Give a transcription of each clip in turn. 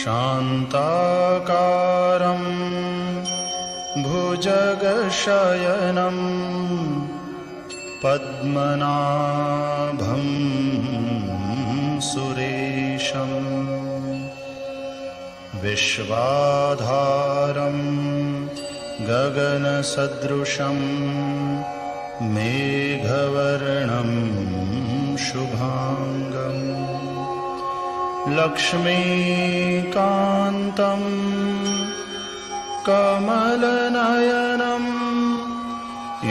शान्ताकारं भुजगशयनं पद्मनाभं सुरेशं विश्वाधारं गगनसदृशं मेघवर्णं शुभांगं लक्ष्मीकान्तं कमलनयनं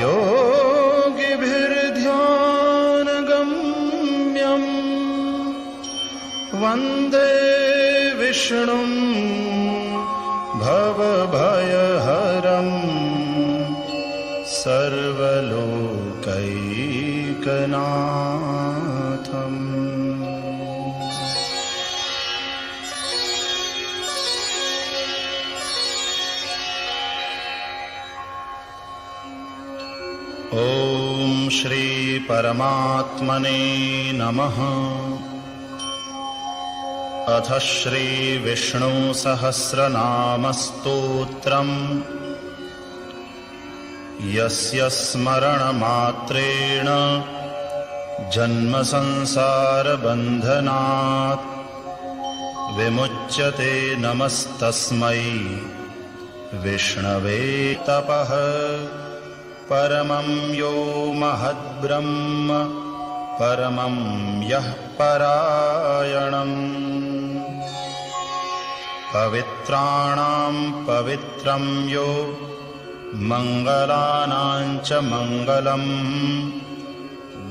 योगिभिर्ध्यानगम्यं वन्दे विष्णुं भवभयहरं सर्वलोकैकनाथम्। ओम श्री परमात्मने नमः। अथ श्री विष्णु सहस्रनाम स्तोत्रम् यस्य स्मरणमात्रेण जन्म संसार बन्धनात् विमुच्यते। नमस्तस्मै विष्णवे। तपः परमं यो महद्ब्रह्म परमं यः परायणम् पवित्राणां पवित्रं यो मंगलानां च मंगलम्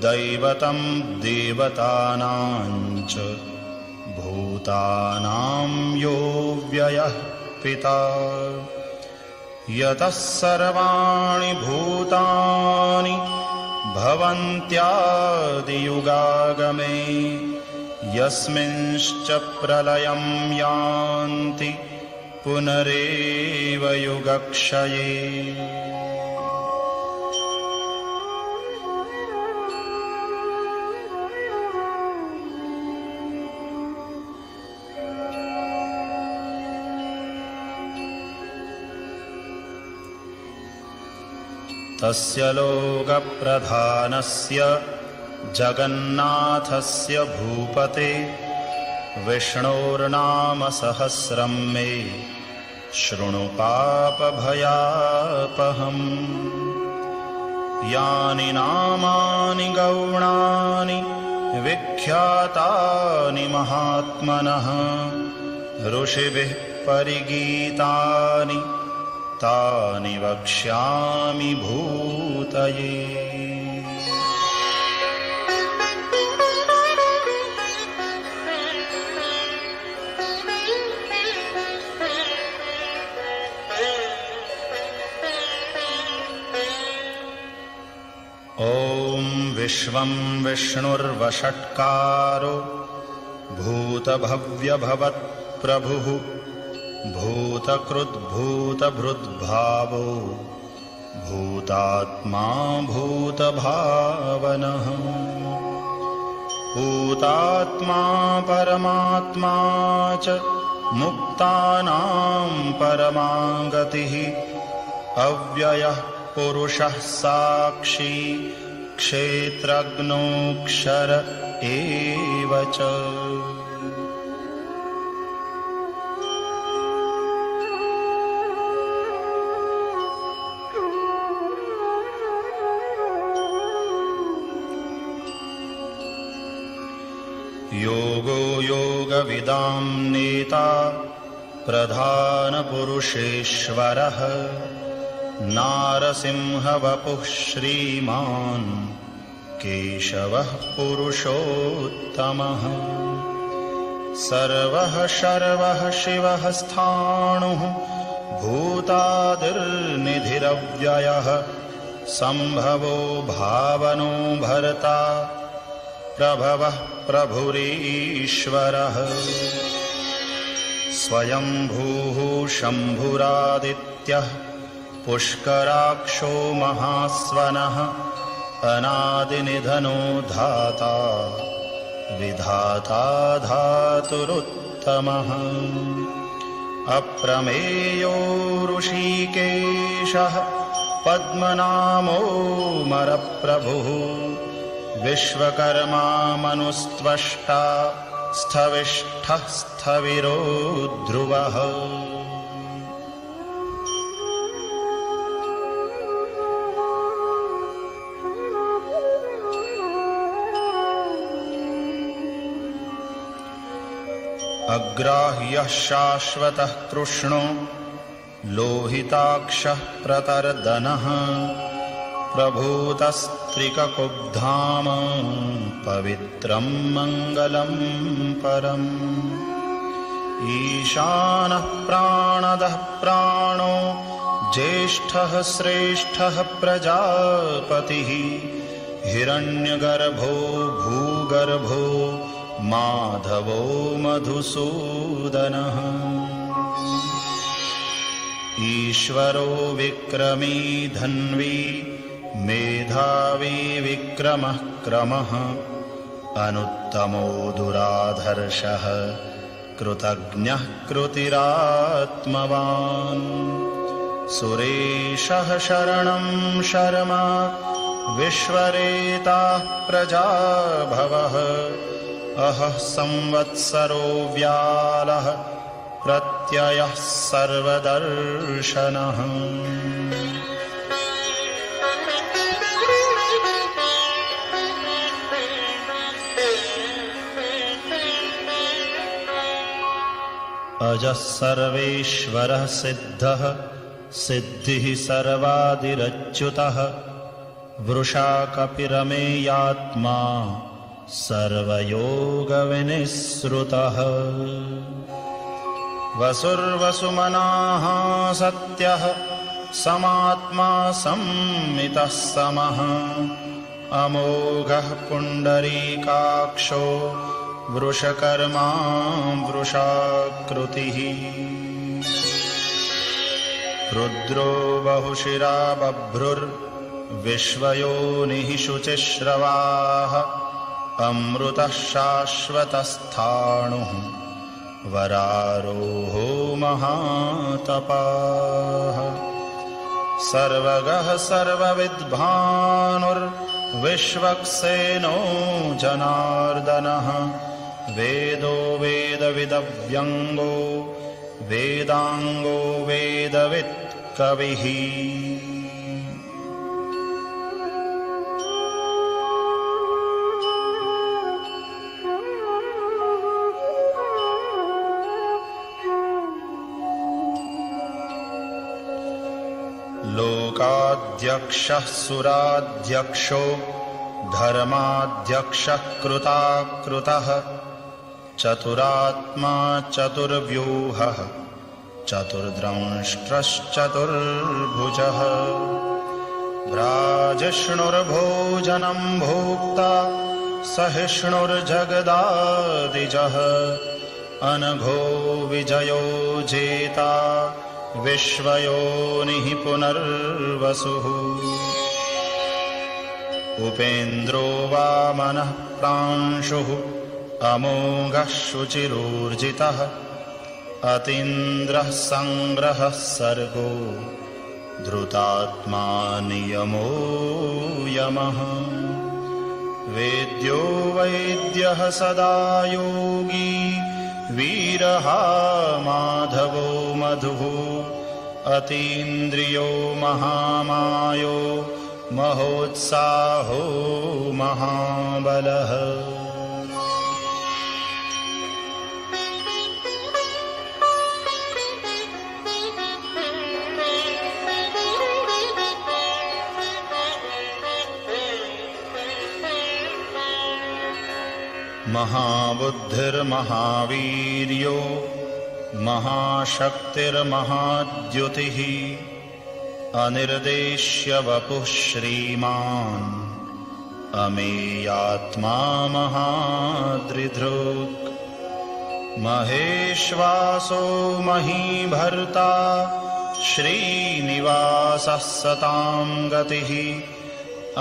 दैवतं देवतानां च भूतानां यो व्ययः पिता यतः सर्वाणि भूतानि भवन्त्यादियुगागमे यस्मिंश्च प्रलयं यान्ति पुनरेव युगक्षये। तस्य लोकप्रधानस्य जगन्नाथस्य भूपते विष्णोर्नाम सहस्रं मे शृणु पापभयापहम्। यानि नामानि गौणानि विख्यातानि महात्मनः ऋषिभिः परिगीतानि तानि वक्ष्यामि भूतये। ॐ विश्वं विष्णुर्वषट्कारो भूतभव्यभवत्प्रभुः भूतकृद्भूतभृद्भावो भूतात्मा भूतभावनः भूतात्मा परमात्मा च मुक्तानां परमा गतिः अव्ययः पुरुषः साक्षी क्षेत्रज्ञोऽक्षर एव च। योगो योगविदां नेता प्रधानपुरुषेश्वरः नारसिंहवपुः श्रीमान् केशवः पुरुषोत्तमः सर्वः शर्वः शिवः स्थाणुः भूतादिर्निधिरव्ययः सम्भवो भावनो भर्ता प्रभवः प्रभुरीश्वरः स्वयंभूः शम्भुरादित्यः पुष्कराक्षो महास्वनः अनादिनिधनो धाता विधाता धातुरुत्तमः पुरुषोत्तमः अप्रमेयो ऋषिकेशः पद्मनामोऽमरप्रभुः विश्वकर्मा मनुस्त्वष्टा स्थविष्ठः स्थविरो ध्रुवः अग्राह्यः शाश्वतः कृष्णो लोहिताक्षः प्रतर्दनः प्रभूतस्त्रिककुब्धाम पवित्रं मङ्गलं परम् ईशानः प्राणदः प्राणो ज्येष्ठः श्रेष्ठः प्रजापतिः हिरण्यगर्भो भूगर्भो माधवो मधुसूदनः ईश्वरो विक्रमी धन्वी मेधावी विक्रमः क्रमः अनुत्तमो दुराधर्षः कृतज्ञः कृतिरात्मवान् सुरेशः शरणं शर्मा विश्वरेताः प्रजाभवः अहः संवत्सरो व्यालः प्रत्ययः सर्वदर्शनः अजः सर्वेश्वरः सिद्धः सिद्धिः सर्वादिरच्युतः वृषा कपिरमेयात्मा सर्वयोगविनिःसृतः वसुर्वसुमनाः सत्यः समात्मा संमितः समः अमोघः पुण्डरीकाक्षो वृषकर्मा वृषाकृतिः रुद्रो बहुशिरा बभ्रुर्विश्वयोनिः शुचिश्रवाः अमृतः शाश्वतस्थाणुः वरारोहो महातपाः सर्वगः सर्वविद्भानुर्विश्वक्सेनो जनार्दनः वेदो वेदविदव्यङ्गो वेदाङ्गो वेदवित् कविः लोकाध्यक्षः सुराध्यक्षो धर्माध्यक्षः कृताकृतः चतुरात्मा चतुर्व्यूहः चतुर्द्रंष्ट्रश्चतुर्भुजः भ्राजिष्णुर्भोजनं भोक्ता सहिष्णुर्जगदादिजः अनघो विजयो जेता विश्वयोनिः पुनर्वसुः उपेन्द्रो वामनः प्रांशुः अमोघः शुचिरूर्जितः अतीन्द्रः संग्रहः सर्गो धृतात्मा नियमो यमः वेद्यो वैद्यः सदा योगी वीरः माधवो मधुः अतीन्द्रियो महामायो महोत्साहो महाबलः महाबुद्धिर्महावीर्यो महाशक्तिर्महाद्युतिः अनिर्देश्य वपुः श्रीमान् अमेयात्मा महादृधृक् महेश्वासो महीभर्ता श्रीनिवासः सतां गतिः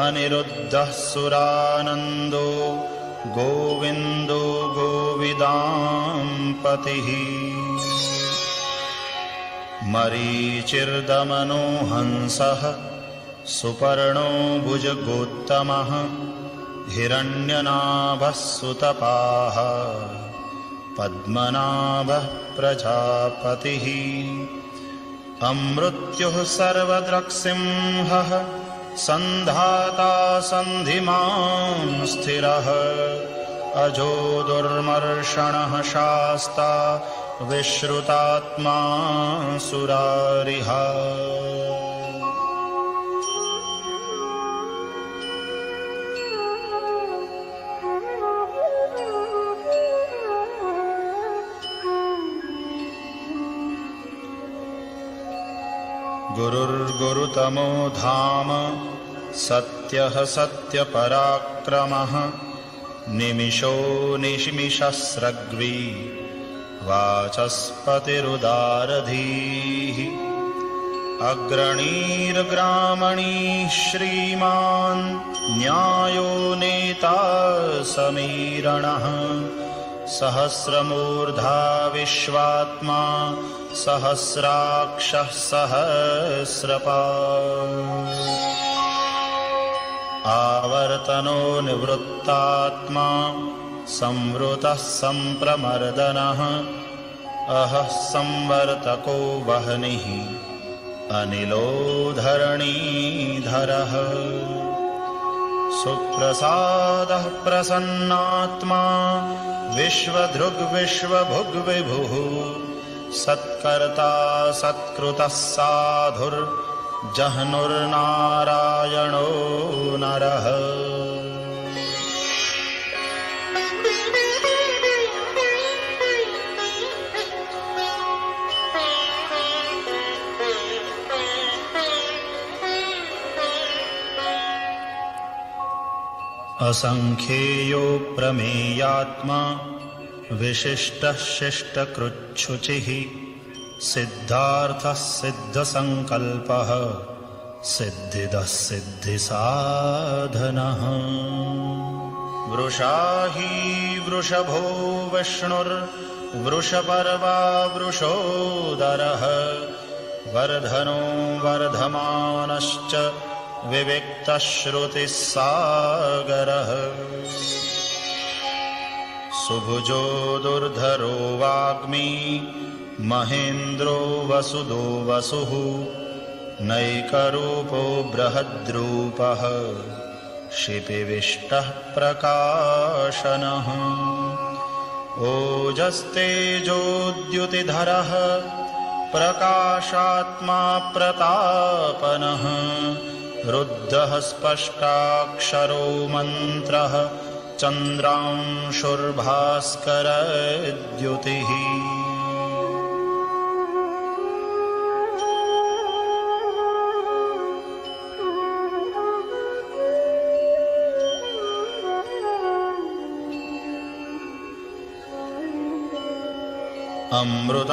अनिरुद्धः सुरानन्दो गोविन्दो गोविदां पतिः मरीचिर्दमनो हंसः सुपर्णो भुजगोत्तमः हिरण्यनाभः सुतपाः पद्मनाभः प्रजापतिः अमृत्युः सर्वदृक्सिंहः सन्धाता सन्धिमान् स्थिरः अजो दुर्मर्षणः शास्ता विश्रुतात्मा सुरारिः गुरुर्गुरुतमो धाम सत्यः सत्यपराक्रमः निमिषो निमिषस्रग्वी वाचस्पतिरुदारधीः अग्रणीर्ग्रामणीः श्रीमान् न्यायो नेता समीरणः सहस्रमूर्धा विश्वात्मा सहस्राक्षः सहस्रपात् आवर्तनो निवृत्तात्मा संवृतः सम्प्रमर्दनः अहः संवर्तको वह्निः अनिलो धरणीधरः सुप्रसादः प्रसन्नात्मा विश्वधृग्विश्वभुग्विभुः सत्कर्ता सत्कृतः साधुर्जह्नुर्नारायणो नरः असंख्येयो प्रमेयात्मा विशिष्टः शिष्टकृच्छुचिः सिद्धार्थः सिद्धसंकल्पः सिद्धिदः सिद्धिसाधनः वृषाही वृषभो विष्णुर्वृषपर्वा वृषोदरः वर्धनो वर्धमानश्च विविक्तश्रुतिः सागरः सुभुजो दुर्धरो वाग्मी महेन्द्रो वसुदो वसुः नैकरूपो बृहद्रूपः शिपिविष्टः प्रकाशनः ओजस्तेजोद्युतिधरः प्रकाशात्मा प्रतापनः रुद्धः स्पष्टाक्षरो मन्त्रः चन्द्रांशुर्भास्करद्युतिः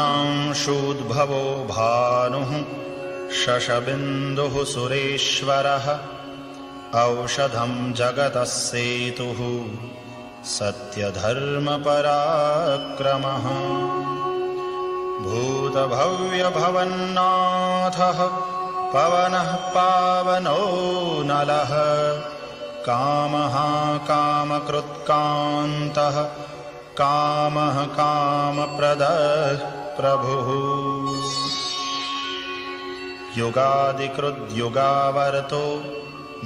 अमृतांशूद्भवो भानुः शशबिन्दुः सुरेश्वरः औषधं जगतः सेतुः सत्यधर्मपराक्रमः भूतभव्यभवन्नाथः पवनः पावनो नलः कामः कामकृत्कान्तः कामः कामप्रदः प्रभुः युगादिकृद्युगावर्तो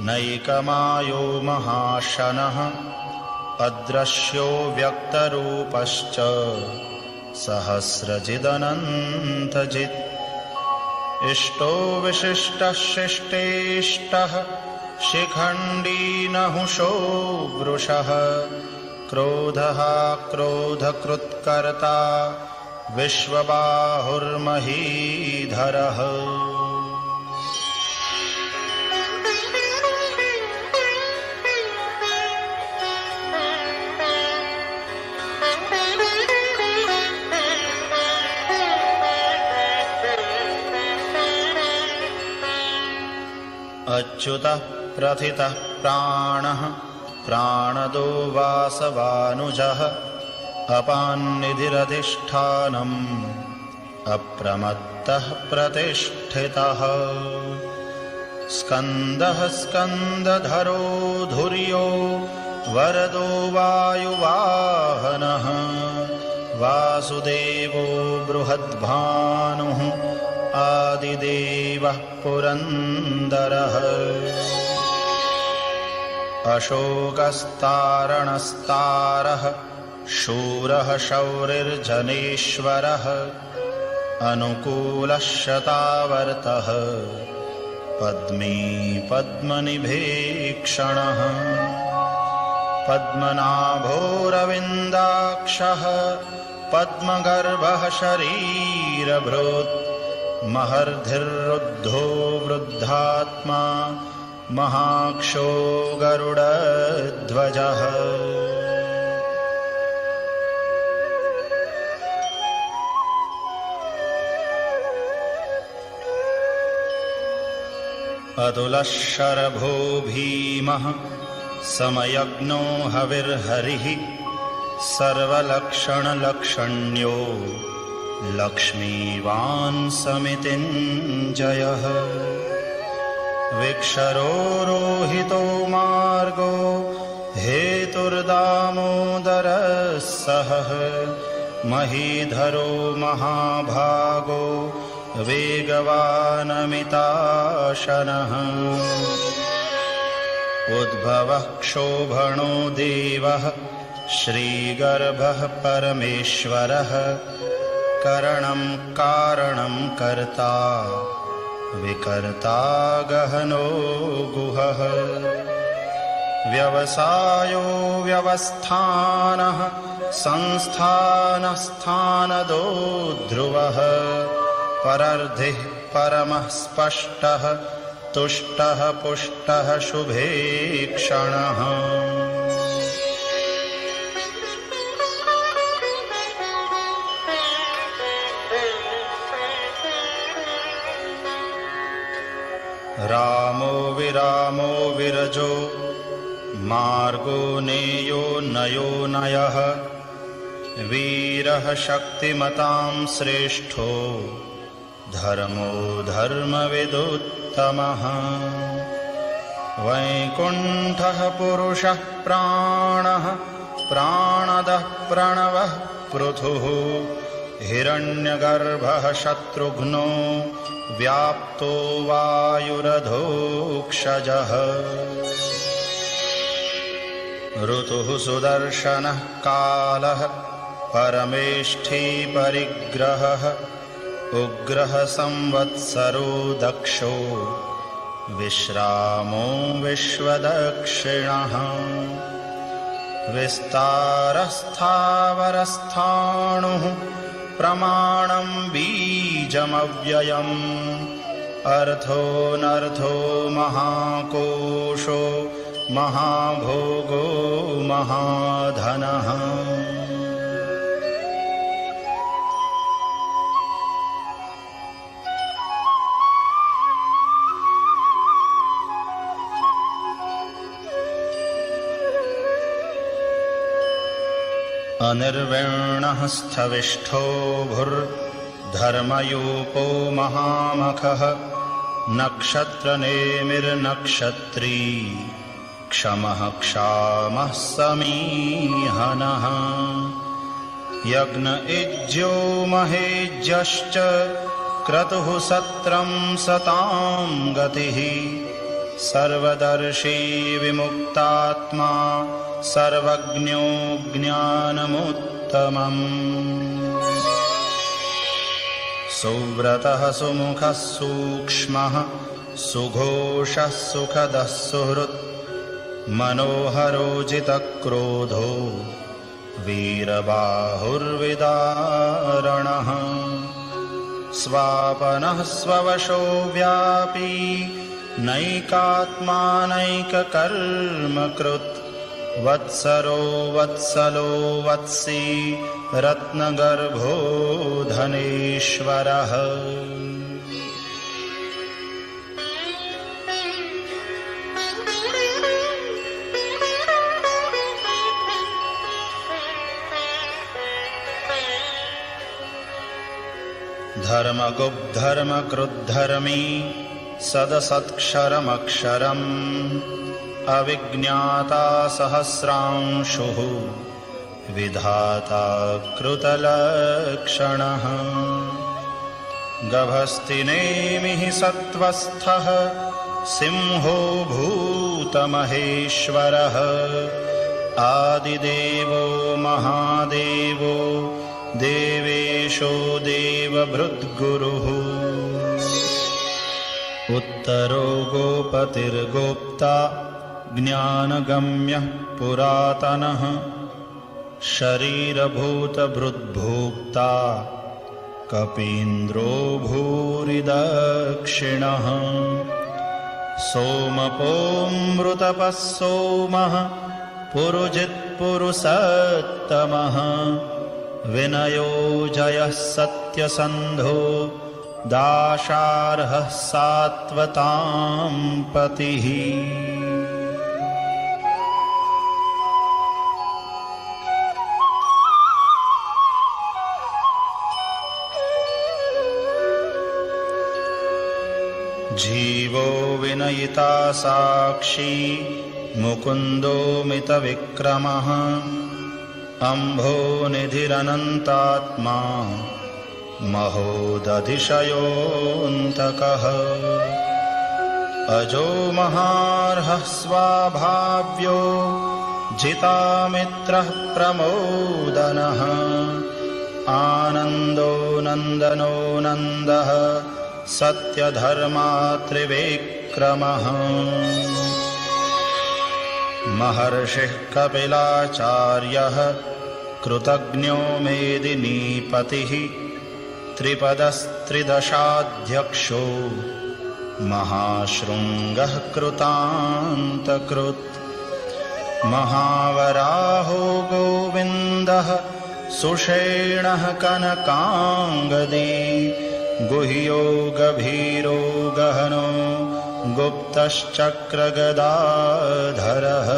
नैकमायो महाशनः अदृश्यो व्यक्तरूपश्च सहस्रजिदनन्तजित् इष्टो विशिष्टः शिष्टेष्टः शिखण्डी नहुषो वृषः क्रोधः क्रोधकृत्कर्ता विश्वबाहुर्महीधरः अच्युतः प्रथितः प्राणः प्राणदो वासवानुजः अपान्निधिरधिष्ठानम् अप्रमत्तः प्रतिष्ठितः स्कन्दः स्कन्दधरो धुर्यो वरदो वायुवाहनः वासुदेवो बृहद्भानुः आदिदेवः पुरन्दरः अशोकस्तारणस्तारः शूरः शौरिर्जनेश्वरः अनुकूलः शतावर्तः पद्मी पद्मनिभीक्षणः पद्मनाभोरविन्दाक्षः पद्मगर्भः शरीरभृत् महर्धिरुद्धो वृद्धात्मा महाक्षो गरुडध्वजः अतुलः शरभो भीमः समयज्ञो हविर्हरिः सर्वलक्षणलक्षण्यो लक्ष्मीवान् समितिञ्जयः विक्षरो रोहितो मार्गो हेतुर्दामोदरः सहः महीधरो महाभागो वेगवानमिताशनः उद्भवः क्षोभणो देवः श्रीगर्भः परमेश्वरः करणं कारणं कर्ता विकर्ता गहनो गुहः व्यवसायो व्यवस्थानः संस्थानस्थानदो ध्रुवः परर्धिः परमः स्पष्टः तुष्टः पुष्टः शुभेक्षणः रामो विरामो विरजो मार्गो नेयो नयो नयः वीरः शक्तिमतां श्रेष्ठो धर्मो धर्मविदुत्तमः वैकुण्ठः पुरुषः प्राणः प्राणदः प्रणवः पृथुः हिरण्यगर्भः शत्रुघ्नो व्याप्तो वायुरधोक्षजः ऋतुः सुदर्शनः कालः परमेष्ठी परिग्रहः उग्रः संवत्सरो दक्षो विश्रामो विश्वदक्षिणः विस्तारस्थावरस्थाणुः प्रमाणं बीजमव्ययम् अर्थोऽनर्थो महाकोशो महाभोगो महाधनः अनिर्विण्णः स्थविष्ठो भुर्धर्मयूपो महामखः नक्षत्रनेमिर्नक्षत्री क्षमः क्षामः समीहनः यज्ञ इज्यो महेज्यश्च क्रतुः सत्रं सतां गतिः सर्वदर्शी विमुक्तात्मा सर्वज्ञो ज्ञानमुत्तमम् सुव्रतः सुमुखः सूक्ष्मः सुघोषः सुखदः सुहृत् मनोहरोजितक्रोधो वीरबाहुर्विदारणः स्वापनः स्ववशो व्यापी नैकात्मानैककर्मकृत् वत्सरो वत्सलो वत्सी रत्नगर्भो धनेश्वरः धर्मगुप्धर्मकृद्धर्मी सदसत्क्षरमक्षरम् अविज्ञाता सहस्रांशुः विधाता कृतलक्षणः गभस्तिनेमिः सत्त्वस्थः सिंहो भूतमहेश्वरः आदिदेवो महादेवो देवेशो देवभृद्गुरुः उत्तरो गोपतिर्गोप्ता ज्ञानगम्यः पुरातनः शरीरभूतभृद्भोक्ता कपीन्द्रो भूरिदक्षिणः सोमपोऽमृतपः सोमः पुरुजित्पुरुषोत्तमः विनयो जयः सत्यसन्धो दाशार्हः सात्वतां पतिः जीवो विनयिता साक्षी मुकुन्दो मितविक्रमः अम्भो निधिरनन्तात्मा महोदधिशयोऽन्तकः अजो महार्हः स्वाभाव्यो जितामित्रः प्रमोदनः आनन्दो नन्दनो नन्दः सत्यधर्मा त्रिविक्रमः महर्षिः कपिलाचार्यः कृतज्ञो मेदिनीपतिः त्रिपदस्त्रिदशाध्यक्षो महाशृङ्गः कृतान्तकृत् महावराहो गोविन्दः सुषेणः कनकाङ्गदी गुह्यो गभीरो गहनो गुप्तश्चक्रगदाधरः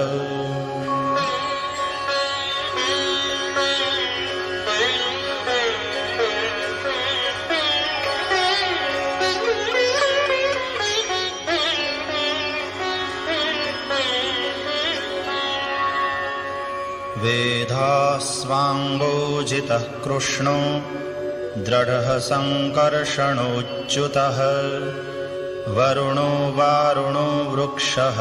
वेदास्वाङ्गोजितः कृष्णो दृढः सङ्कर्षणोच्युतः वरुणो वारुणो वृक्षः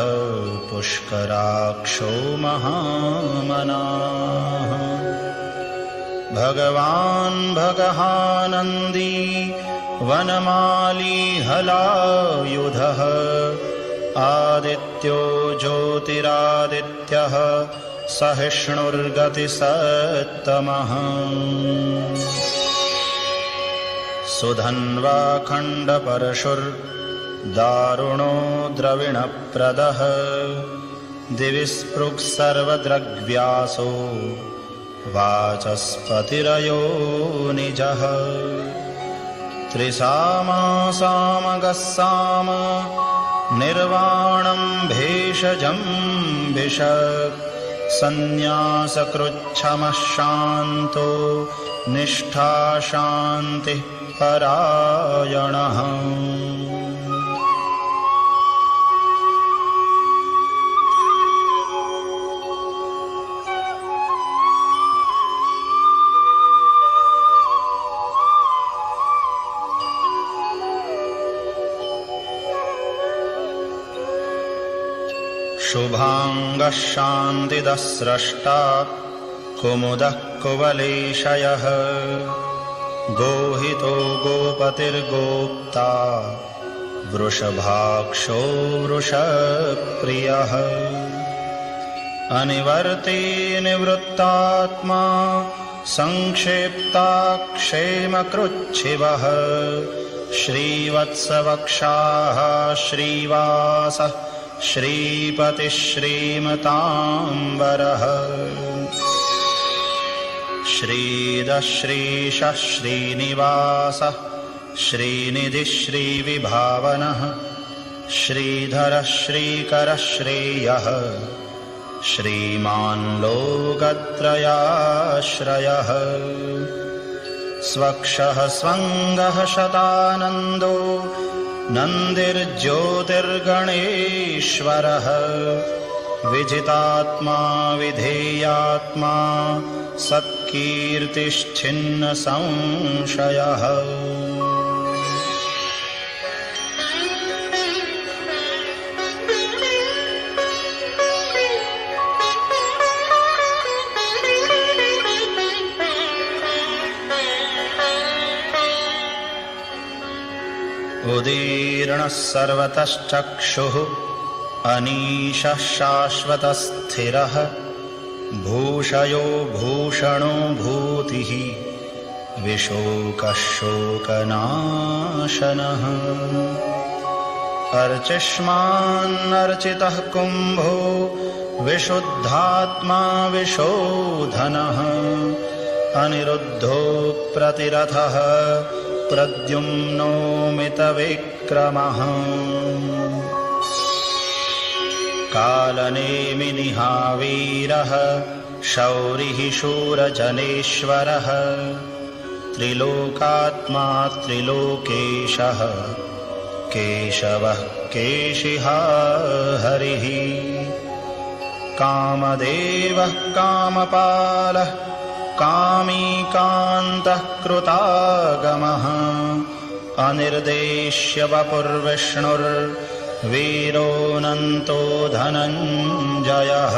पुष्कराक्षो महामनाः भगवान् भगहानन्दी वनमाली हलायुधः आदित्यो ज्योतिरादित्यः सहिष्णुर्गतिसत्तमः सुधन्वा खण्डपरशुर्दारुणो द्रविणप्रदः दिविस्पृक् सर्वद्रग्व्यासो वाचस्पतिरयो निजः त्रिसामा सामगः साम निर्वाणं भेषजं भिषक् सन्न्यासकृच्छमः शान्तो निष्ठा शान्तिः परायणः शुभांगः शान्तिदः स्रष्टा कुमुदः कुवलेशयः गोहितो गोपतिर्गोप्ता वृषभाक्षो वृषप्रियः अनिवर्ते निवृत्तात्मा संक्षेप्ताक्षेमकृच्छिवः श्रीवत्सवक्षाः श्रीवासः श्रीपतिः श्रीमताम्बरः श्रीदः श्रीशः श्रीनिवासः श्रीनिधिः श्रीविभावनः श्रीधरः श्रीकरः श्रेयः श्रीमान् लोकत्रयाश्रयः स्वक्षः स्वङ्गः शतानन्दो नन्दिर्ज्योतिर्गणेश्वरः विजितात्मा विधेयात्मा सत्कीर्तिश्छिन्न संशयः। उदीर्णः सर्वतश्चक्षुः अनीशः शाश्वतस्थिरः भूषयो भूषणो भूतिः विशोकः शोकनाशनः। अर्चिष्मान्नर्चितः कुम्भो विशुद्धात्मा विशोधनः अनिरुद्धो प्रतिरथः प्रद्युम्नो मितविक्रमः। कालनेमिनिहावीरः शौरिः शूरजनेश्वरः त्रिलोकात्मा त्रिलोकेशः केशवः केशिहा हरिः। कामदेवः कामपालः कामीकान्तः कृतागमः अनिर्देश्य वपुर्विष्णुर्वीरोऽनन्तो धनञ्जयः।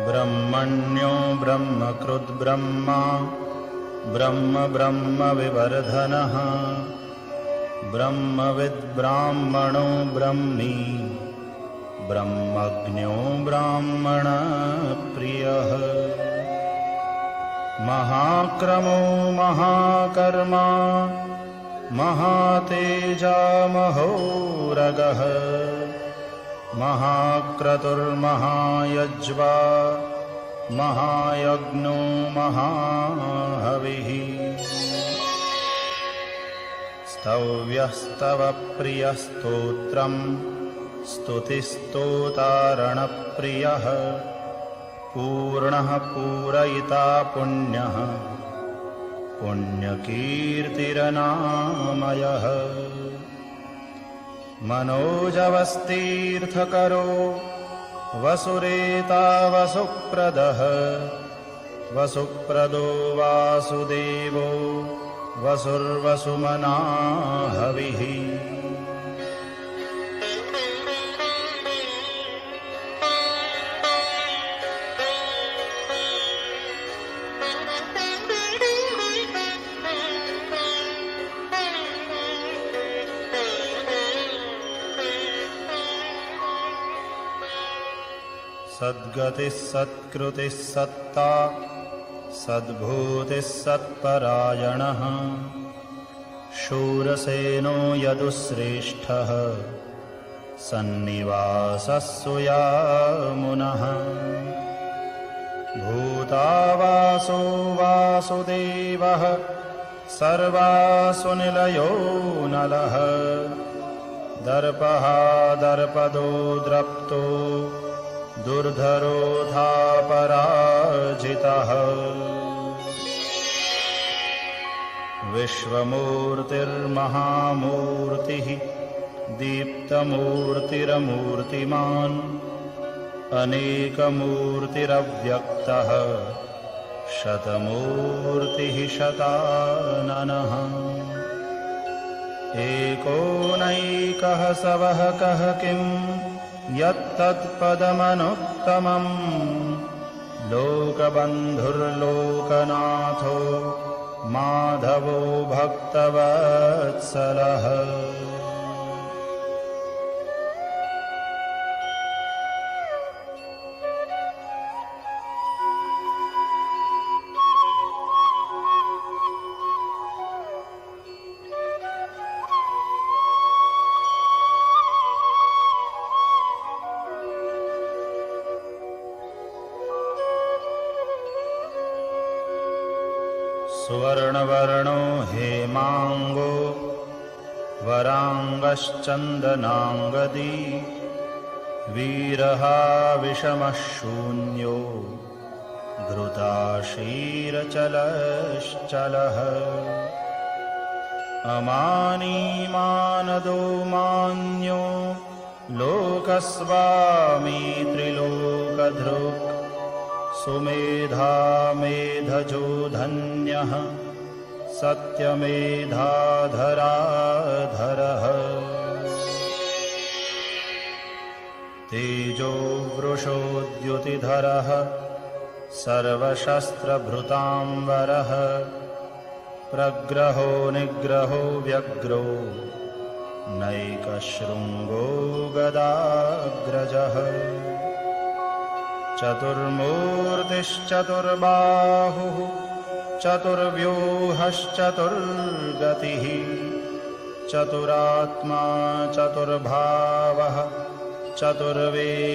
ब्रह्मण्यो ब्रह्मकृद्ब्रह्मा ब्रह्म ब्रह्म विवर्धनः ब्रह्मविद्ब्राह्मणो ब्रह्मी ब्रह्मज्ञो ब्राह्मणप्रियः। महाक्रमो महाकर्मा महातेजा महोरगः महाक्रतुर्महायज्वा महायज्ञो महाहविः। स्तव्यस्तवप्रियस्तोत्रम् स्तुतिस्तोतारणप्रियः पूर्णः पूरयिता पुण्यः पुण्यकीर्तिरनामयः। मनोजवस्तीर्थकरो वसुरेता वसुप्रदः वसुप्रदो वासुदेवो वसुर्वसुमना हविः। सद्गतिः सत्कृतिः सत्ता सद्भूतिः सत्परायणः शूरसेनो यदुश्रेष्ठः सन्निवासः सुयामुनः। भूतावासो वासुदेवः सर्वासु निलयो नलः दर्पः दर्पदो द्रप्तो दुर्धरोऽधापराजितः। विश्वमूर्तिर्महामूर्तिः दीप्तमूर्तिरमूर्तिमान् अनेकमूर्तिरव्यक्तः शतमूर्तिः शताननः। एकोनैकः सवः कः किं यत्तत्पदमनुत्तमम् लोकबन्धुर्लोकनाथो माधवो भक्तवत्सलः। सुवर्णवर्णो हेमांगो वरांगश्चंदनांगदी वीरहा विषमशून्यो घृताशीरचलश्चलः अमानी मानदो मान्यो लोकस्वामी त्रिलोकधृक् सुमेधा मेधजो धन्यः सत्यमेधाधराधरः तेजो वृषोद्युतिधरः सर्वशस्त्रभृतांवरः प्रग्रहो निग्रहो व्यग्रो नैकशृङ्गो गदाग्रजः चतुर्मूर्तिश्चतुर्बाहुः चतुर्व्यूहश्चतुर्गतिः चतुरात्मा चतुर्भावः चतुर्वेदविदेकपात्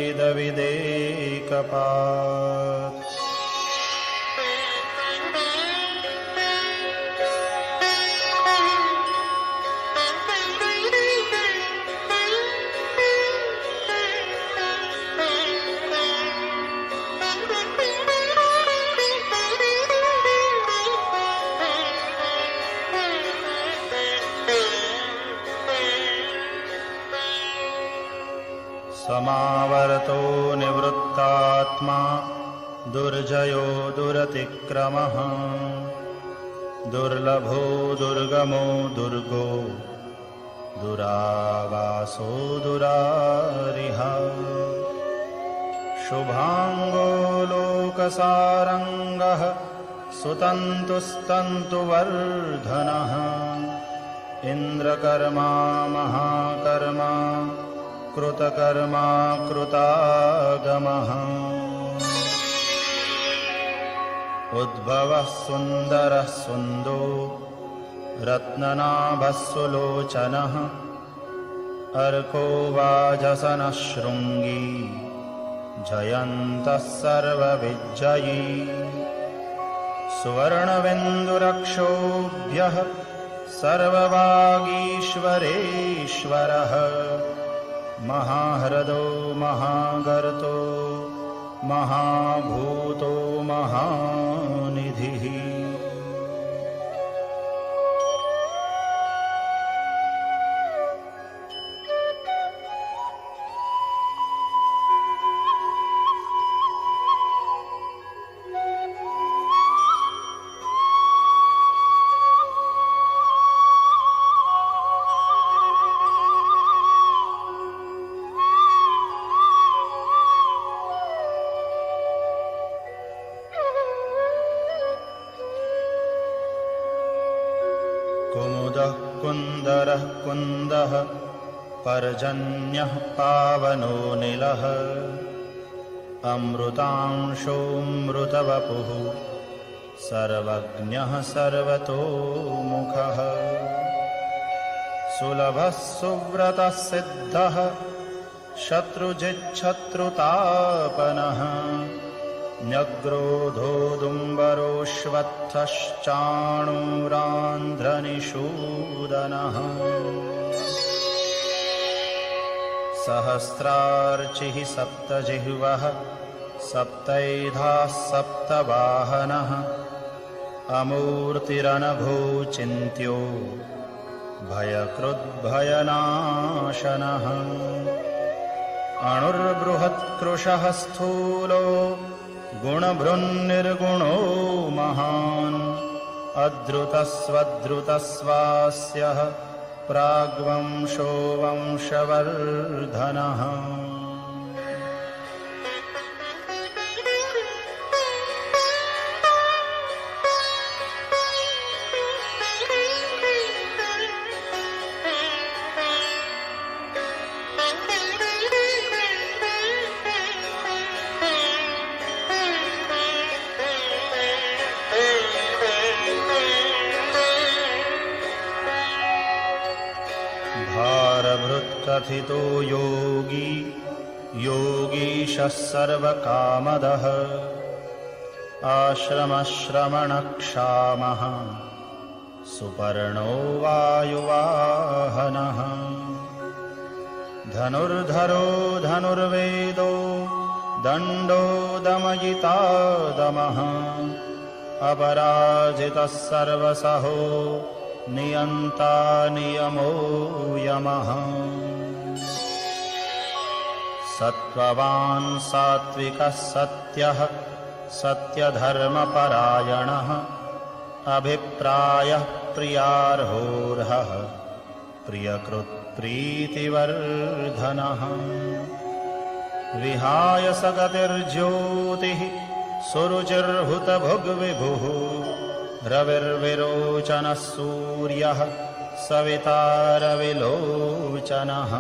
समावर्तो निवृत्तात्मा दुर्जयो दुरतिक्रमः दुर्लभो दुर्गमो दुर्गो दुरावासो दुरारिः शुभांगो लोकसारंगः सुतन्तुस्तन्तुवर्धनः इन्द्रकर्मा महाकर्मा कृतकर्मा कृतागमः उद्भवः सुन्दरः सुन्दो रत्ननाभः सुलोचनः अर्को वाजसनः शृङ्गी जयन्तः सर्वविजयी सुवर्णबिन्दुरक्षोभ्यः सर्ववागीश्वरेश्वरः महाह्रदो महागर्तो महाभूतो महानिधिः कुमुदः कुन्दरः कुन्दः पर्जन्यः पावनो नीलः अमृतांशोऽमृतवपुः सर्वज्ञः सर्वतोमुखः सुलभः सुव्रतः सिद्धः शत्रुजिच्छत्रुतापनः न्यग्रोधोदुम्बरोऽश्वत्थश्चाणूरान्ध्रनिषूदनः सहस्रार्चिः सप्तजिह्वः सप्तैधाः सप्तवाहनः अमूर्तिरनघोचिन्त्यो भयकृद्भयनाशनः अणुर्बृहत्कृशः स्थूलो गुणभृन्निर्गुणो महान् अद्रुतस्वद्रुतस्वास्यः प्राग्वंशो वंशवर्धनः। भारभृत्कथितो योगी योगीशः सर्वकामदः। आश्रमश्रमणक्षामः सुपर्णो वायुवाहनः। धनुर्धरो धनुर्वेदो दण्डो दमयिता दमः। अपराजितः सर्वसहो नियन्ता नियमो यमः। सत्त्ववान् सात्विकः सत्यः सत्यधर्मपरायणः। अभिप्रायः प्रियार्होर्हः प्रियकृत्प्रीतिवर्धनः। विहाय सगतिर्ज्योतिः सुरुचिर्हुतभुग्विभुः। रविर्विरोचनः सूर्यः सविता रविलोचनः।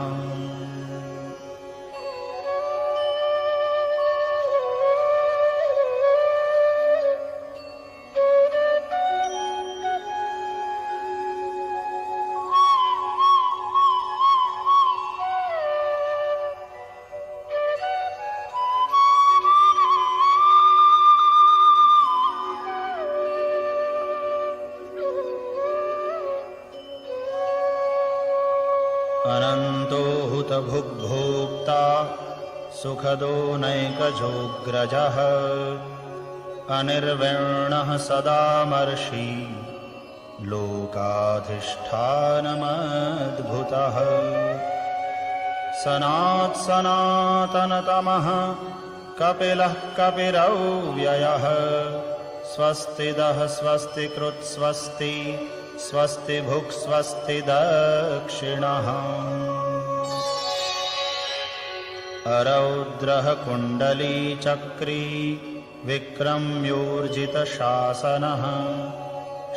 अनन्तो हुतभुग्भोक्ता सुखदो नैकजोऽग्रजः। अनिर्विण्णः सदामर्षि लोकाधिष्ठानमद्भुतः। सनात्सनातनतमः कपिलः कपिरव्ययः। स्वस्तिदः स्वस्तिकृत् स्वस्ति स्वस्ति भुक् स्वस्ति दक्षिणः। अरौद्रः कुण्डलीचक्री विक्रम्योर्जितशासनः।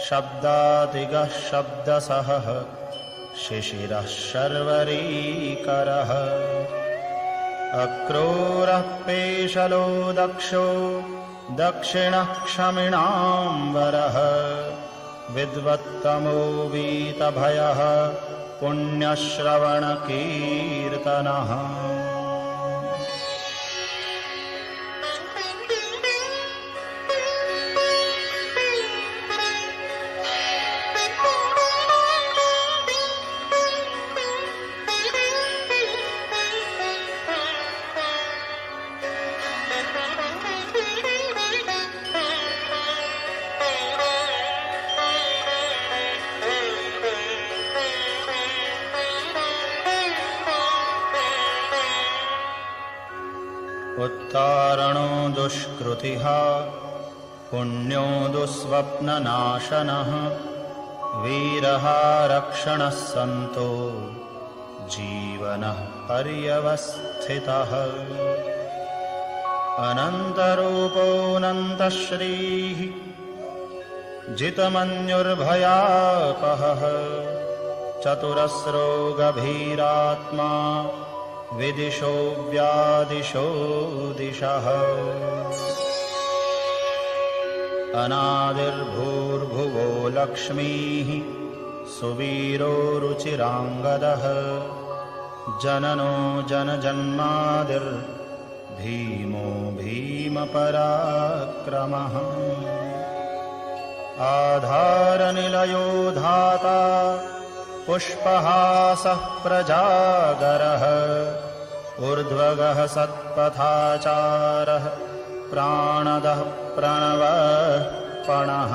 शब्दातिगः शब्दसहः शिशिरः शर्वरीकरः। अक्रूरः पेशलो दक्षो दक्षिणः क्षमिणाम्बरः। विद्वत्तमो वीतभयः पुण्यश्रवणकीर्तनः। उत्तारणो दुष्कृतिः पुण्यो दुःस्वप्ननाशनः। वीरः रक्षणः सन्तो जीवनः पर्यवस्थितः। अनन्तरूपोऽनन्तश्रीः जितमन्युर्भयापहः। चतुरस्रो गभीरात्मा विदिशो व्यादिशो दिशः। अनादिर्भूर्भुवो लक्ष्मीः सुवीरो रुचिराङ्गदः। जननो जनजन्मादिर्भीमो भीमपराक्रमः। आधारनिलयो धाता पुष्पहासः प्रजागरः। ऊर्ध्वगः सत्पथाचारः प्राणदः प्रणवः पणः।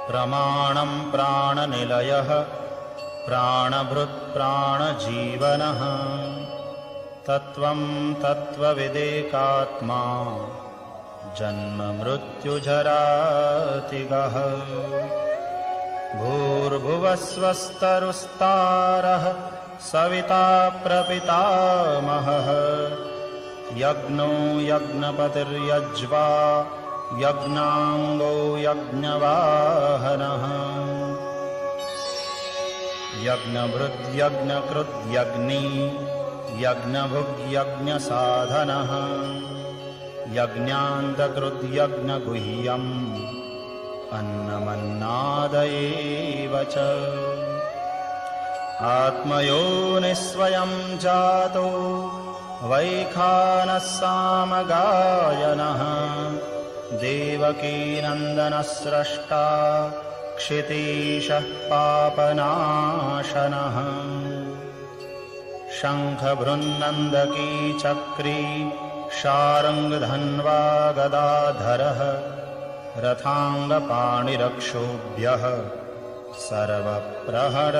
प्रमाणं प्राणनिलयः प्राणभृत् प्राणजीवनः तत्त्वं तत्त्वविदेकात्मा जन्म मृत्युजरातिगः भूर्भुवस्वस्तरुस्तारः सविता प्रपितामहः यज्ञो यज्ञपतिर्यज्वा यज्ञाङ्गो यज्ञवाहनः यज्ञभृद्यज्ञकृद्यज्ञी यज्ञभुग्यज्ञसाधनः यज्ञान्तकृद्यज्ञगुह्यम् अन्नमन्नादयेव च आत्मयोनिस्वयं जातो वैखानः सामगायनः देवकीनन्दनस्रष्टा क्षितीशः पापनाशनः शङ्खभृन्नन्दकी चक्री शार्ङ्गधन्वा गदाधरः रथाङ्गपाणिरक्षोभ्यः सर्वप्रहरणायुधः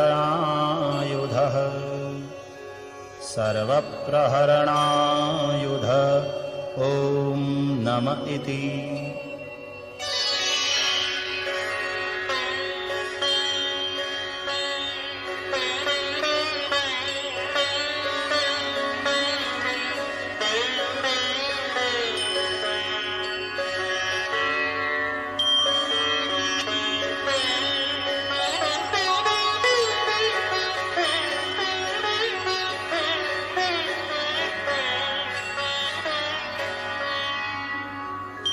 सर्वप्रहरणायुध ॐ नम इति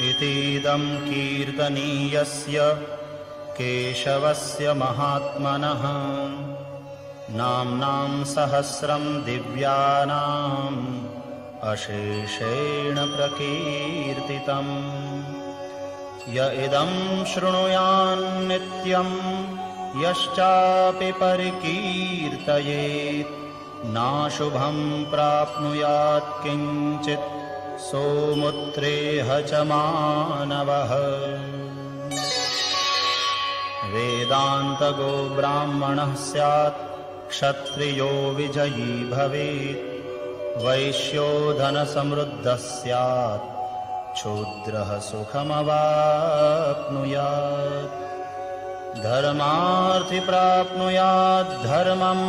इतीदं कीर्तनीयस्य केशवस्य महात्मनः नाम्नां सहस्रं दिव्यानाम् अशेषेण प्रकीर्तितम् य इदं शृणुयान्नित्यं यश्चापि परिकीर्तयेत् नाशुभं प्राप्नुयात् किञ्चित् सोमुत्रेह च मानवः वेदान्तगो ब्राह्मणः स्यात् क्षत्रियो विजयी भवेत् वैश्यो धनसमृद्धः स्यात् शूद्रः सुखमवाप्नुयात् धर्मार्थी प्राप्नुयात् धर्मम्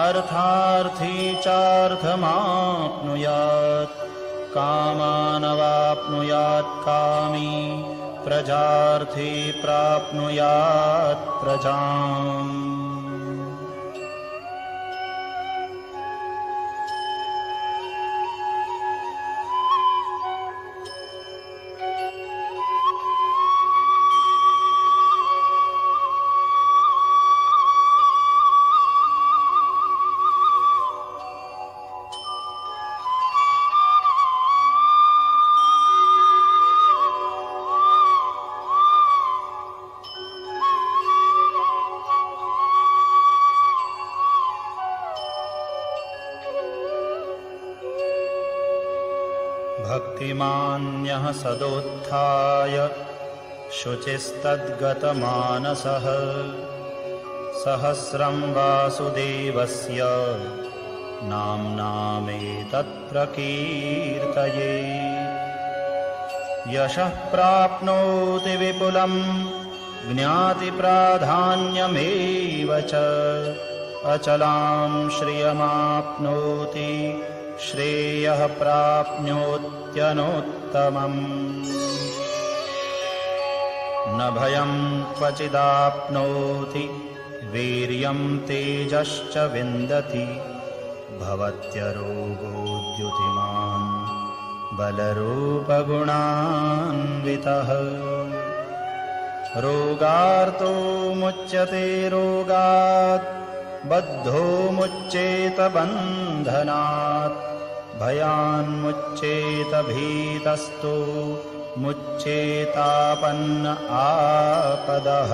अर्थार्थी चार्थमाप्नुयात् कामानवाप्नुयात् कामी प्रजार्थी प्राप्नुयात् प्रजाम् भक्तिमान्यः सदोत्थाय शुचिस्तद्गतमानसः सहस्रं वासुदेवस्य नाम्नामेतत्प्रकीर्तये यशः प्राप्नोति विपुलं ज्ञाति प्राधान्यमेव च अचलां श्रियमाप्नोति श्रेयः प्राप्नोत्यनोत्तमम् न भयं क्वचिदाप्नोति वीर्यं तेजश्च विन्दति भवत्यरोगोद्युतिमान् बलरूपगुणान्वितः रोगार्तो मुच्यते रोगात् बद्धो मुच्येत बन्धनात् भयान्मुच्येत भीतस्तु मुच्येतापन्न आपदः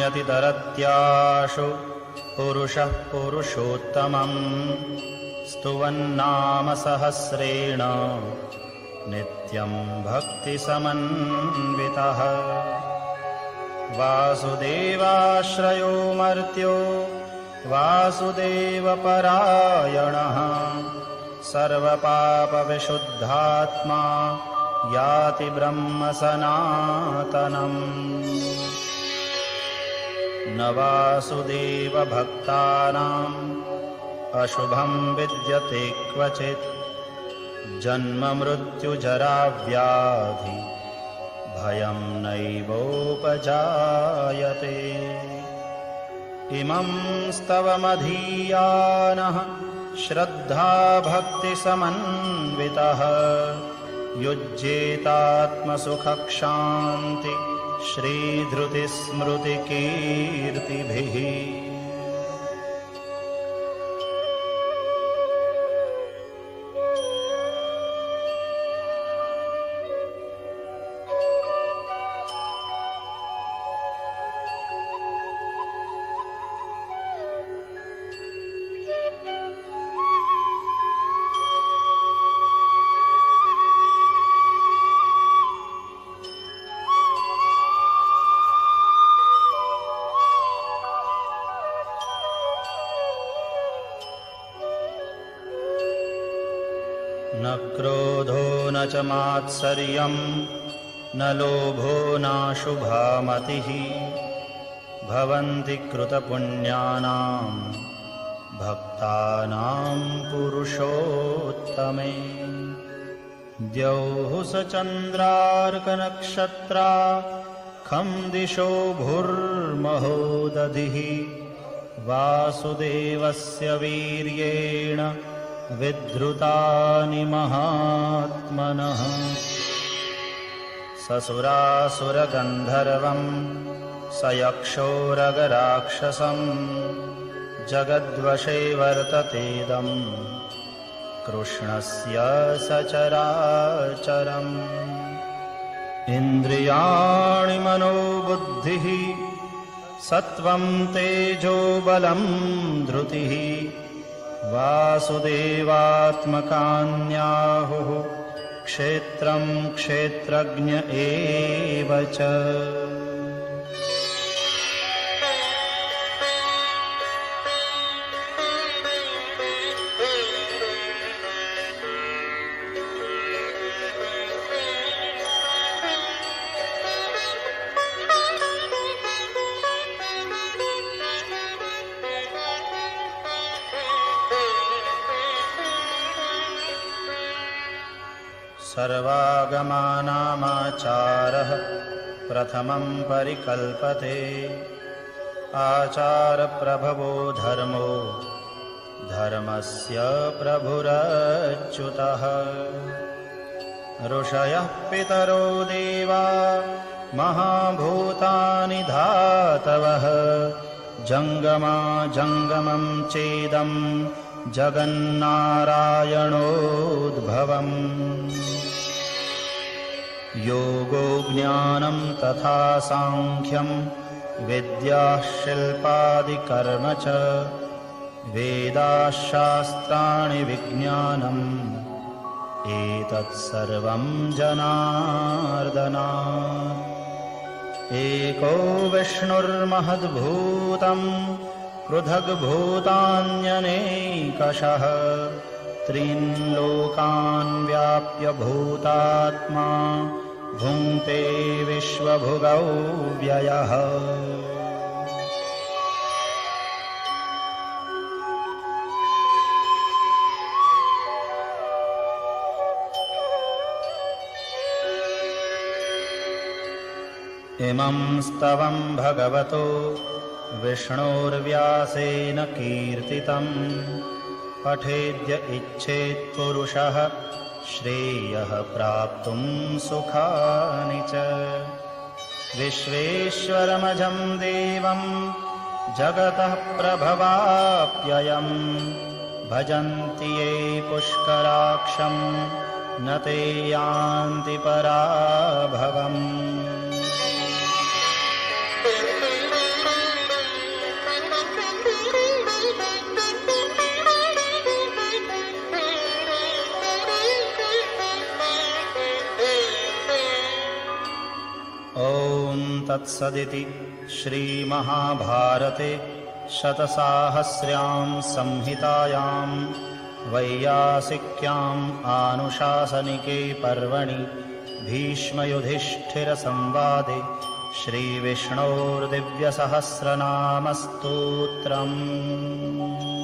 नियतितरत्याशु पुरुषः पुरुषोत्तमम् स्तुवन्नाम सहस्रेण नित्यं भक्तिसमन्वितः वासुदेवाश्रयो मर्त्यो वासुदेवपरायणः सर्वपापविशुद्धात्मा याति ब्रह्म सनातनम् न वासुदेवभक्तानाम् अशुभं विद्यते क्वचित् जन्म मृत्युजरा व्याधि भयं नैवोपजायते इमं स्तवमधीयानः श्रद्धा भक्तिसमन्वितः युज्येतात्मसुखक्षान्ति श्रीधृतिस्मृतिकीर्तिभिः न क्रोधो न च मात्सर्यं न लोभो नाशुभा मतिः भवन्ति कृतपुण्यानां भक्तानां पुरुषोत्तमे द्यौः स चन्द्रार्कनक्षत्रा खं दिशो भुर्महो दधिः वासुदेवस्य वीर्येण विधृतानि महात्मनः ससुरासुरगन्धर्वं स यक्षोरगराक्षसं जगद्वशे वर्ततेदं कृष्णस्य सचराचरम् इन्द्रियाणि मनोबुद्धिः सत्त्वं तेजो बलं धृतिः वासुदेवात्मकान्याहुः क्षेत्रं क्षेत्रज्ञ एव च सर्वागमानामाचारः प्रथमं परिकल्पते आचारप्रभवो धर्मो धर्मस्य प्रभुरच्युतः ऋषयः पितरो देवा महाभूतानि धातवः जङ्गमा जङ्गमं चेदं जगन्नारायणोद्भवम् योगो ज्ञानं तथा सांख्यं विद्याः शिल्पादिकर्म च वेदाः शास्त्राणि विज्ञानम् एतत्सर्वं जनार्दनात् एको विष्णुर्महद्भूतं पृथग्भूतान्यनेकशः त्रीन् लोकान् व्याप्य भूतात्मा भुङ्क्ते विश्वभुगौ व्ययः इमं स्तवं भगवतो विष्णोर्व्यासेन कीर्तितं पठेद्य इच्छेत् पुरुषः श्रेयः प्राप्तुं सुखानि च विश्वेश्वरमजं देवं जगतः प्रभवाप्ययं भजन्ति ये पुष्कराक्षं न ते यान्ति पराभवम् तत्सदिति श्रीमहाभारते शतसाहस्र्यां संहितायां वैयासिक्याम् आनुशासनिके पर्वणि भीष्मयुधिष्ठिरसंवादे श्रीविष्णोर्दिव्यसहस्रनामस्तोत्रम्।